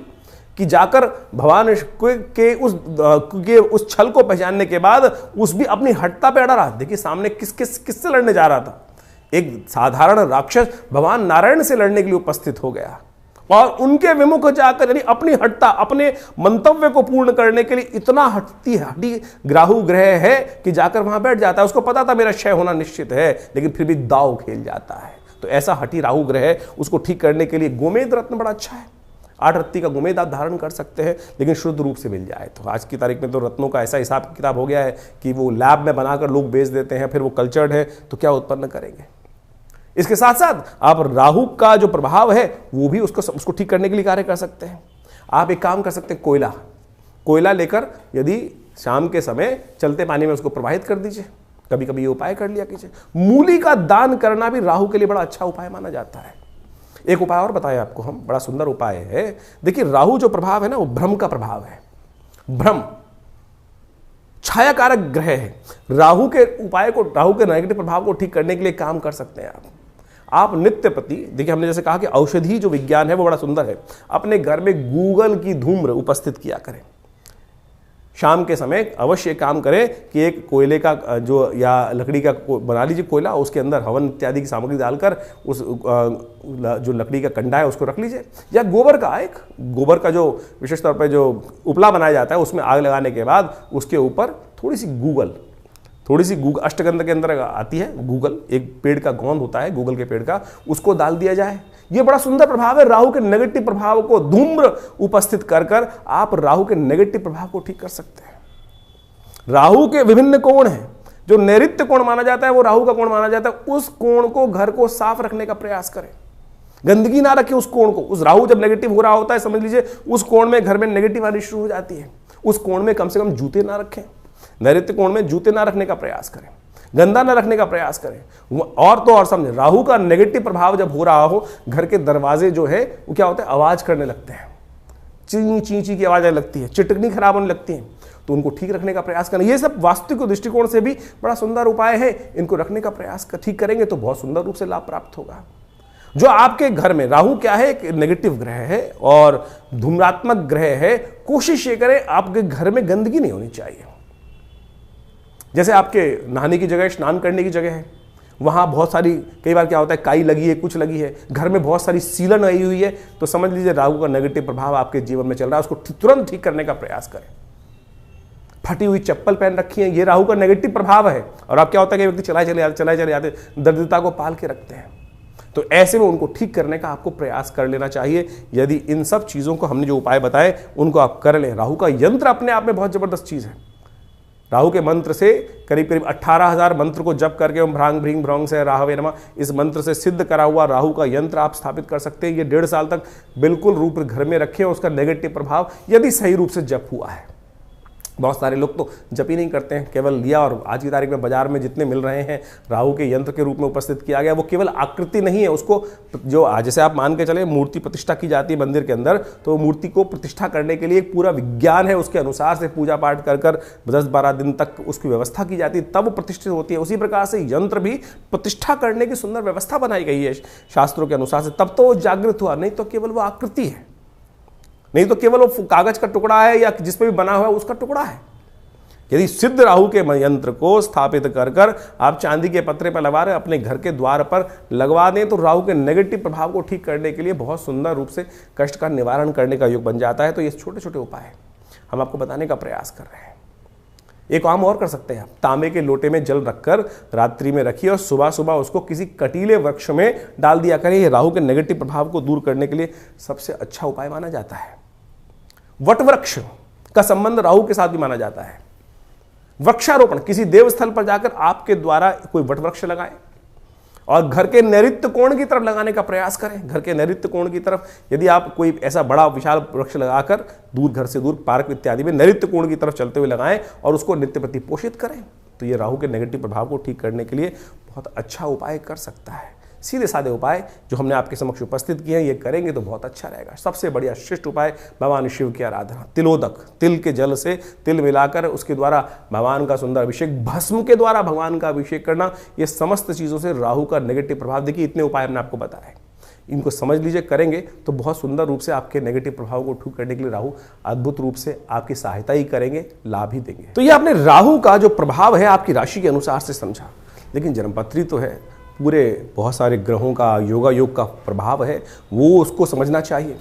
कि जाकर भगवान के उस छल को पहचानने के बाद उस भी अपनी हटता पे अड़ा रहा। देखिए सामने किससे लड़ने जा रहा था, एक साधारण राक्षस भगवान नारायण से लड़ने के लिए उपस्थित हो गया और उनके विमुख जाकर यानी अपनी हटता, अपने मंतव्य को पूर्ण करने के लिए इतना हटी राहु ग्रह है कि जाकर वहां बैठ जाता है। उसको पता था मेरा क्षय होना निश्चित है, लेकिन फिर भी दाव खेल जाता है। तो ऐसा हटी राहु ग्रह है, उसको ठीक करने के लिए गोमेद रत्न बड़ा अच्छा है। 8 रत्ती का गोमेद आप धारण कर सकते हैं, लेकिन शुद्ध रूप से मिल जाए। तो आज की तारीख में तो रत्नों का ऐसा हिसाब किताब हो गया है कि वो लैब में बनाकर लोग बेच देते हैं, फिर वो कल्चर्ड है तो क्या उत्पन्न करेंगे। इसके साथ साथ आप राहु का जो प्रभाव है वो भी उसको ठीक करने के लिए कार्य कर सकते हैं। आप एक काम कर सकते हैं, कोयला लेकर यदि शाम के समय चलते पानी में उसको प्रवाहित कर दीजिए, कभी कभी ये उपाय कर लिया कीजिए। मूली का दान करना भी राहु के लिए बड़ा अच्छा उपाय माना जाता है। एक उपाय और बताया आपको हम, बड़ा सुंदर उपाय है। देखिए राहु जो प्रभाव है ना वो भ्रम का प्रभाव है। भ्रम छाया कारक ग्रह है। राहु के उपाय को, राहु के नेगेटिव प्रभाव को ठीक करने के लिए काम कर सकते हैं आप नित्य प्रति। देखिए हमने जैसे कहा कि औषधि जो विज्ञान है वो बड़ा सुंदर है। अपने घर में गूगल की धूम्र उपस्थित किया करें। शाम के समय अवश्य काम करें कि एक कोयले का जो या लकड़ी का बना लीजिए कोयला, उसके अंदर हवन इत्यादि की सामग्री डालकर उस जो लकड़ी का कंडा है उसको रख लीजिए, या गोबर का जो विशेष तौर पर जो उपला बनाया जाता है उसमें आग लगाने के बाद उसके ऊपर थोड़ी सी गूगल अष्टगंध के अंदर आती है गूगल, एक पेड़ का गोंद होता है गूगल के पेड़ का, उसको डाल दिया जाए। ये बड़ा सुंदर प्रभाव है। राहु के नेगेटिव प्रभाव को धूम्र उपस्थित कर आप राहु के नेगेटिव प्रभाव को ठीक कर सकते हैं। राहु के विभिन्न कोण हैं। जो नैऋत्य कोण माना जाता है वो राहु का कोण माना जाता है। उस कोण को, घर को साफ रखने का प्रयास करें, गंदगी ना रखें उस कोण को। उस राहु जब नेगेटिव हो रहा होता है समझ लीजिए उस कोण में घर में नेगेटिव आनी शुरू हो जाती है। उस कोण में कम से कम जूते ना रखें, नैऋत्य कोण में जूते ना रखने का प्रयास करें, गंदा न रखने का प्रयास करें। और तो और समझे, राहु का नेगेटिव प्रभाव जब हो रहा हो, घर के दरवाजे जो है वो क्या होता है, आवाज करने लगते हैं, ची ची की आवाज आने लगती है, चिटकनी खराब होने लगती है, तो उनको ठीक रखने का प्रयास करें। ये सब वास्तविक दृष्टिकोण से भी बड़ा सुंदर उपाय है। इनको रखने का प्रयास ठीक करेंगे तो बहुत सुंदर रूप से लाभ प्राप्त होगा। जो आपके घर में राहु क्या है, एक नेगेटिव ग्रह है और धूम्रात्मक ग्रह है। कोशिश ये करें आपके घर में गंदगी नहीं होनी चाहिए। जैसे आपके नहाने की जगह, स्नान करने की जगह है, वहाँ बहुत सारी, कई बार क्या होता है काई लगी है, कुछ लगी है, घर में बहुत सारी सीलन आई हुई है, तो समझ लीजिए राहु का नेगेटिव प्रभाव आपके जीवन में चल रहा है। उसको तुरंत ठीक करने का प्रयास करें। फटी हुई चप्पल पहन रखी है, ये राहु का नेगेटिव प्रभाव है। और अब क्या होता है कि व्यक्ति चलाए चले जाते, दरिद्रता को पाल के रखते हैं। तो ऐसे में उनको ठीक करने का आपको प्रयास कर लेना चाहिए। यदि इन सब चीज़ों को हमने जो उपाय बताए उनको आप कर लें। राहु का यंत्र अपने आप में बहुत जबरदस्त चीज़ है। राहु के मंत्र से करीब करीब 18,000 मंत्र को जप करके ओम भ्रांग भ्रीं भ्रौंग से राहवे नमः, इस मंत्र से सिद्ध करा हुआ राहु का यंत्र आप स्थापित कर सकते हैं। ये 1.5 साल तक बिल्कुल रूप घर में रखें, उसका नेगेटिव प्रभाव यदि सही रूप से जप हुआ है। बहुत सारे लोग तो जप ही नहीं करते हैं, केवल लिया और आज की तारीख में बाजार में जितने मिल रहे हैं राहु के यंत्र के रूप में उपस्थित किया गया, वो केवल आकृति नहीं है, उसको जो जैसे आप मान के चले मूर्ति प्रतिष्ठा की जाती है मंदिर के अंदर, तो मूर्ति को प्रतिष्ठा करने के लिए एक पूरा विज्ञान है, उसके अनुसार से पूजा पाठ कर 10-12 दिन तक उसकी व्यवस्था की जाती है, तब वो प्रतिष्ठित होती है। उसी प्रकार से यंत्र भी प्रतिष्ठा करने की सुंदर व्यवस्था बनाई गई है शास्त्रों के अनुसार से, तब तो वो जागृत हुआ, नहीं तो केवल वो आकृति है, नहीं तो केवल वो कागज का टुकड़ा है या जिस पे भी बना हुआ है उसका टुकड़ा है। यदि सिद्ध राहु के यंत्र को स्थापित कर आप चांदी के पत्रे पर लगा रहे अपने घर के द्वार पर लगवा दें, तो राहु के नेगेटिव प्रभाव को ठीक करने के लिए बहुत सुंदर रूप से कष्ट का निवारण करने का योग बन जाता है। तो ये छोटे छोटे उपाय हम आपको बताने का प्रयास कर रहे हैं। एक काम और कर सकते हैं आप, तांबे के लोटे में जल रखकर रात्रि में रखिए और सुबह सुबह उसको किसी कटीले वृक्ष में डाल दिया करें। ये राहु के नेगेटिव प्रभाव को दूर करने के लिए सबसे अच्छा उपाय माना जाता है। वट वृक्ष का संबंध राहु के साथ भी माना जाता है। वृक्षारोपण, किसी देवस्थल पर जाकर आपके द्वारा कोई वट वृक्ष लगाएं और घर के नैऋत्य कोण की तरफ लगाने का प्रयास करें। घर के नैऋत्य कोण की तरफ यदि आप कोई ऐसा बड़ा विशाल वृक्ष लगाकर दूर, घर से दूर, पार्क इत्यादि में नैऋत्य कोण की तरफ चलते हुए लगाएं और उसको नित्य प्रति पोषित करें, तो ये राहु के नेगेटिव प्रभाव को ठीक करने के लिए बहुत अच्छा उपाय कर सकता है। सीधे साधे उपाय जो हमने आपके समक्ष उपस्थित किए हैं, ये करेंगे तो बहुत अच्छा रहेगा। सबसे बढ़िया श्रेष्ठ उपाय भगवान शिव की आराधना, तिलोदक, तिल के जल से तिल मिलाकर उसके द्वारा भगवान का सुंदर अभिषेक, भस्म के द्वारा भगवान का अभिषेक करना, ये समस्त चीज़ों से राहु का नेगेटिव प्रभाव, देखिए इतने उपाय हमने आपको बताए, इनको समझ लीजिए, करेंगे तो बहुत सुंदर रूप से आपके नेगेटिव प्रभाव को ठीक करने के लिए राहु अद्भुत रूप से आपकी सहायता ही करेंगे, लाभ ही देंगे। तो ये आपने राहु का जो प्रभाव है आपकी राशि के अनुसार से समझा, लेकिन जन्मपत्री तो है, पूरे बहुत सारे ग्रहों का योगा योग का प्रभाव है, वो उसको समझना चाहिए।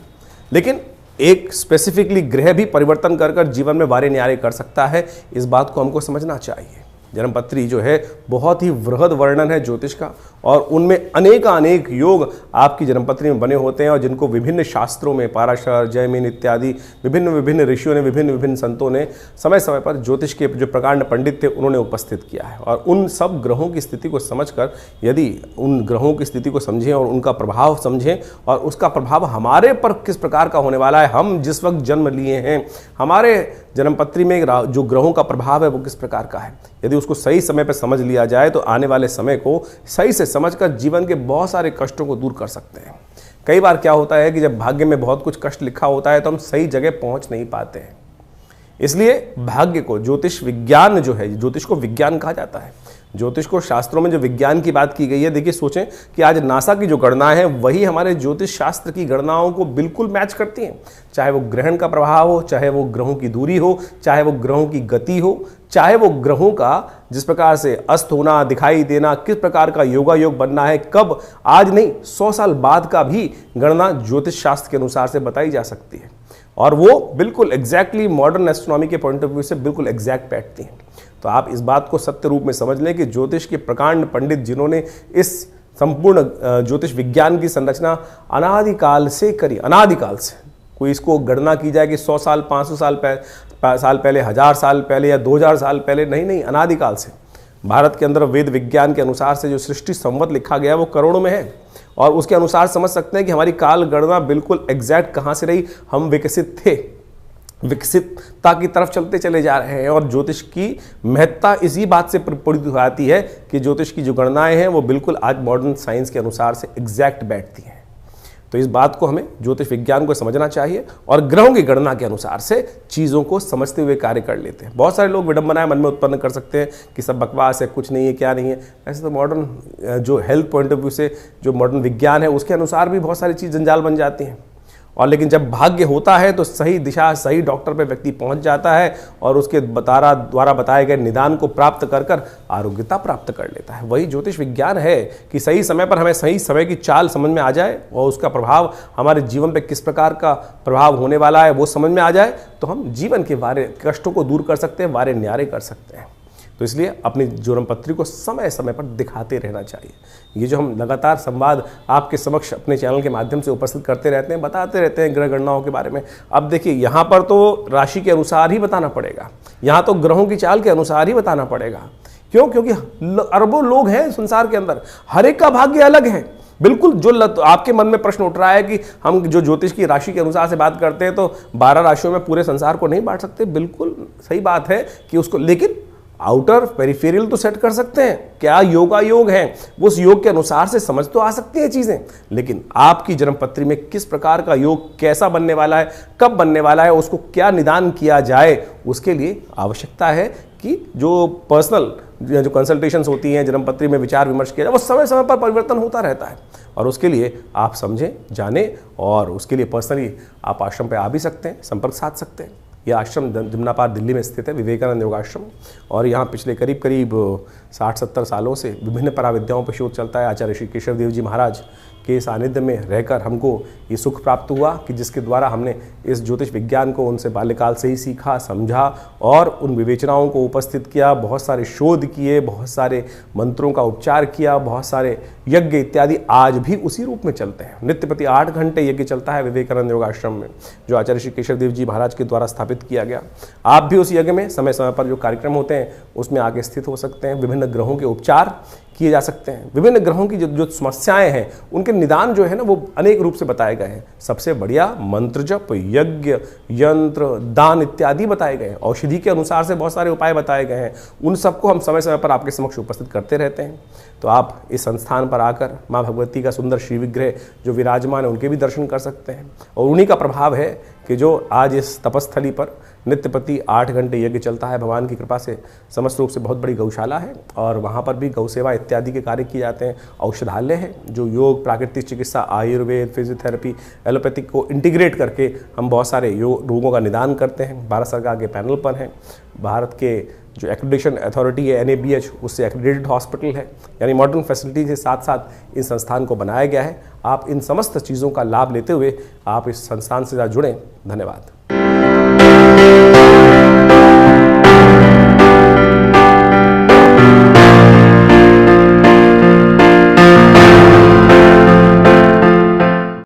लेकिन एक स्पेसिफिकली ग्रह भी परिवर्तन कर जीवन में वारे न्यारे कर सकता है, इस बात को हमको समझना चाहिए। जन्मपत्री जो है बहुत ही वृहद वर्णन है ज्योतिष का, और उनमें अनेक योग आपकी जन्मपत्री में बने होते हैं, और जिनको विभिन्न शास्त्रों में पाराशर, जैमिन इत्यादि विभिन्न ऋषियों ने, विभिन्न संतों ने समय समय पर ज्योतिष के जो प्रकांड पंडित थे उन्होंने उपस्थित किया है। और उन सब ग्रहों की स्थिति को समझकर, यदि उन ग्रहों की स्थिति को समझें और उनका प्रभाव समझें और उसका प्रभाव हमारे पर किस प्रकार का होने वाला है, हम जिस वक्त जन्म लिए हैं, हमारे जन्मपत्री में जो ग्रहों का प्रभाव है वो किस प्रकार का है, यदि उसको सही समय पर समझ लिया जाए तो आने वाले समय को सही से समझकर जीवन के बहुत सारे कष्टों को दूर कर सकते हैं। कई बार क्या होता है कि जब भाग्य में बहुत कुछ कष्ट लिखा होता है तो हम सही जगह पहुंच नहीं पाते हैं। इसलिए भाग्य को, ज्योतिष विज्ञान जो है, ज्योतिष को विज्ञान कहा जाता है, ज्योतिष को शास्त्रों में जो विज्ञान की बात की गई है, देखिए सोचें कि आज नासा की जो गणना है वही हमारे ज्योतिष शास्त्र की गणनाओं को बिल्कुल मैच करती हैं। चाहे वो ग्रहण का प्रभाव हो, चाहे वो ग्रहों की दूरी हो, चाहे वो ग्रहों की गति हो, चाहे वो ग्रहों का जिस प्रकार से अस्त होना, दिखाई देना, किस प्रकार का योगा योग बनना है, कब, आज नहीं 100 साल बाद का भी गणना ज्योतिष शास्त्र के अनुसार से बताई जा सकती है, और वो बिल्कुल एग्जैक्टली मॉडर्न एस्ट्रोनॉमी के पॉइंट ऑफ व्यू से बिल्कुल एग्जैक्ट बैठती हैं। तो आप इस बात को सत्य रूप में समझ लें कि ज्योतिष के प्रकांड पंडित जिन्होंने इस संपूर्ण ज्योतिष विज्ञान की संरचना अनादिकाल से करी, अनादिकाल से, कोई इसको गणना की जाए कि 100 साल, 500 साल पहले, 1000 साल पहले या 2000 साल पहले, नहीं, अनादिकाल से। भारत के अंदर वेद विज्ञान के अनुसार से जो सृष्टि संवत लिखा गया है वो करोड़ों में है, और उसके अनुसार समझ सकते हैं कि हमारी काल गणना बिल्कुल एग्जैक्ट कहाँ से रही, हम विकसित थे, विकसितता की तरफ चलते चले जा रहे हैं। और ज्योतिष की महत्ता इसी बात से प्रपूरित हो जाती है कि ज्योतिष की जो गणनाएं हैं वो बिल्कुल आज मॉडर्न साइंस के अनुसार से एग्जैक्ट बैठती हैं। तो इस बात को हमें ज्योतिष विज्ञान को समझना चाहिए और ग्रहों की गणना के अनुसार से चीज़ों को समझते हुए कार्य कर लेते हैं। बहुत सारे लोग विडंबनाएं मन में उत्पन्न कर सकते हैं कि सब बकवास है, कुछ नहीं है, क्या नहीं है। ऐसे तो मॉडर्न जो हेल्थ पॉइंट ऑफ व्यू से जो मॉडर्न विज्ञान है उसके अनुसार भी बहुत सारी चीज़ जंजाल बन जाती हैं। और लेकिन जब भाग्य होता है तो सही दिशा, सही डॉक्टर पे व्यक्ति पहुंच जाता है और उसके द्वारा बताए गए निदान को प्राप्त कर आरोग्यता प्राप्त कर लेता है। वही ज्योतिष विज्ञान है कि सही समय पर हमें सही समय की चाल समझ में आ जाए और उसका प्रभाव हमारे जीवन पे किस प्रकार का प्रभाव होने वाला है वो समझ में आ जाए, तो हम जीवन के वारे कष्टों को दूर कर सकते हैं, वारे न्यारे कर सकते हैं। तो इसलिए अपनी ज्वरम पत्री को समय समय पर दिखाते रहना चाहिए। ये जो हम लगातार संवाद आपके समक्ष अपने चैनल के माध्यम से उपस्थित करते रहते हैं, बताते रहते हैं ग्रह गणनाओं के बारे में। अब देखिए यहाँ पर तो राशि के अनुसार ही बताना पड़ेगा, यहाँ तो ग्रहों की चाल के अनुसार ही बताना पड़ेगा। क्यों? क्योंकि अरबों लोग हैं संसार के अंदर, हर एक का भाग्य अलग है। बिल्कुल जो आपके मन में प्रश्न उठ रहा है कि हम जो ज्योतिष की राशि के अनुसार से बात करते हैं तो 12 राशियों में पूरे संसार को नहीं बांट सकते, बिल्कुल सही बात है कि उसको, लेकिन आउटर पेरिफेरियल तो सेट कर सकते हैं। क्या योग है, वो उस योग के अनुसार से समझ तो आ सकती है चीजें, लेकिन आपकी जन्म पत्री में किस प्रकार का योग कैसा बनने वाला है, कब बनने वाला है, उसको क्या निदान किया जाए, उसके लिए आवश्यकता है कि जो पर्सनल जो कंसल्टेशंस होती हैं, जन्म पत्री में विचार विमर्श किया जाए, वो समय समय पर परिवर्तन होता रहता है। और उसके लिए आप समझें, जानें, और उसके लिए पर्सनली आप आश्रम पे आ भी सकते हैं, संपर्क साध सकते हैं। यह आश्रम जमुना पार दिल्ली में स्थित है, विवेकानंद योगाश्रम, और यहाँ पिछले करीब 60-70 सालों से विभिन्न पराविद्याओं पर शोध चलता है। आचार्य श्री केशव देव जी महाराज के सानिध्य में रहकर हमको ये सुख प्राप्त हुआ कि जिसके द्वारा हमने इस ज्योतिष विज्ञान को उनसे बाल्यकाल से ही सीखा, समझा और उन विवेचनाओं को उपस्थित किया, बहुत सारे शोध किए, बहुत सारे मंत्रों का उपचार किया, बहुत सारे यज्ञ इत्यादि आज भी उसी रूप में चलते हैं। नित्य प्रति 8 घंटे यज्ञ चलता है विवेकानंद योगाश्रम में, जो आचार्य श्री केशव देव जी महाराज के द्वारा स्थापित किया गया। आप भी उस यज्ञ में समय समय पर जो कार्यक्रम होते हैं उसमें आगे स्थित हो सकते हैं। विभिन्न ग्रहों के उपचार किए जा सकते हैं, विभिन्न ग्रहों की जो समस्याएं हैं उनके निदान जो है ना वो अनेक रूप से बताए गए हैं। सबसे बढ़िया मंत्र जप, यज्ञ, यंत्र, दान इत्यादि बताए गए हैं। औषधि के अनुसार से बहुत सारे उपाय बताए गए हैं, उन सबको हम समय समय पर आपके समक्ष उपस्थित करते रहते हैं। तो आप इस संस्थान पर आकर माँ भगवती का सुंदर श्री विग्रह जो विराजमान है उनके भी दर्शन कर सकते हैं। और उन्हीं का प्रभाव है कि जो आज इस तपस्थली पर नित्य प्रति 8 घंटे यज्ञ चलता है, भगवान की कृपा से समस्त रूप से बहुत बड़ी गौशाला है और वहाँ पर भी गौ सेवा इत्यादि के कार्य किए जाते हैं। औषधालय है जो योग, प्राकृतिक चिकित्सा, आयुर्वेद, फिजियोथेरेपी, एलोपैथिक को इंटीग्रेट करके हम बहुत सारे रोगों का निदान करते हैं। भारत सरकार के पैनल पर हैं। भारत के जो एक्रेडिटेशन अथॉरिटी है NABH, उससे एक्रेडिटेड हॉस्पिटल है, यानी मॉडर्न फैसिलिटी के साथ साथ इस संस्थान को बनाया गया है। आप इन समस्त चीज़ों का लाभ लेते हुए आप इस संस्थान से जुड़ें। धन्यवाद।